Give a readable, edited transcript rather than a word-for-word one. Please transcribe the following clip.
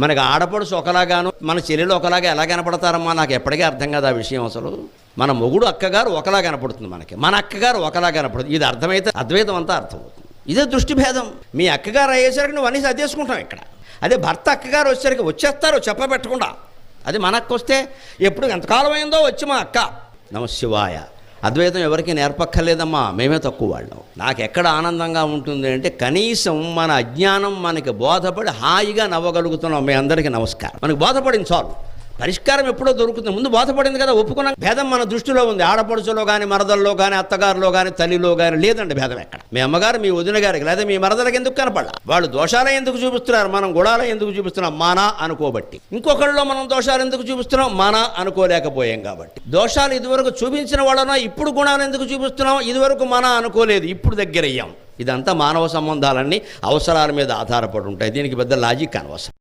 మనకి ఆడపడుచు ఒకలాగాను మన చెల్లెలు ఒకలాగా ఎలా కనపడతారమ్మా? నాకు ఎప్పటికీ అర్థం కాదు ఆ విషయం. అసలు మన మొగుడు అక్కగారు ఒకలా కనపడుతుంది మనకి, మన అక్కగారు ఒకలా కనపడుతుంది. ఇది అర్థమైతే అద్వైతం అంతా అర్థమవుతుంది. ఇదే దృష్టి భేదం. మీ అక్కగారు అయ్యేసరికి నువ్వు అన్నీ సర్దేసుకుంటావు ఇక్కడ. అదే భర్త అక్కగారు వచ్చేసరికి వచ్చేస్తారు చెప్పబెట్టకుండా. అది మన అక్క వస్తే ఎప్పుడు ఎంతకాలం అయిందో వచ్చి మా అక్క నమశివాయ. అద్వైతం ఎవరికి నేర్పక్కర్లేదమ్మా, మేమే తక్కువ వాళ్ళం. నాకు ఎక్కడ ఆనందంగా ఉంటుంది అంటే కనీసం మన అజ్ఞానం మనకి బోధపడి హాయిగా నవ్వగలుగుతున్నాం. మీ అందరికీ నమస్కారం. మనకు బోధపడింది చాలు, పరిష్కారం ఎప్పుడో దొరుకుతుంది. ముందు బోధపడింది కదా, ఒప్పుకున్నాం. భేదం మన దృష్టిలో ఉంది. ఆడపడుచులో కానీ, మరదల్లో కానీ, అత్తగారిలో కానీ, తల్లిలో కానీ లేదండి భేదం ఎక్కడ. మీ అమ్మగారు మీ వదిన గారికి లేదా మీ మరదలకి ఎందుకు కనపడాలి? వాళ్ళు దోషాలే ఎందుకు చూపిస్తున్నారు, మనం గుణాలే ఎందుకు చూపిస్తున్నాం? మానా అనుకోబట్టి. ఇంకొకళ్ళలో మనం దోషాలు ఎందుకు చూపిస్తున్నాం? మానా అనుకోలేకపోయాం కాబట్టి. దోషాలు ఇదివరకు చూపించిన వాళ్ళనో ఇప్పుడు గుణాలు ఎందుకు చూపిస్తున్నాం? ఇదివరకు మానా అనుకోలేదు, ఇప్పుడు దగ్గరయ్యాం. ఇదంతా మానవ సంబంధాలన్నీ అవసరాల మీద ఆధారపడి ఉంటాయి. దీనికి పెద్ద లాజిక్ అనవసరం.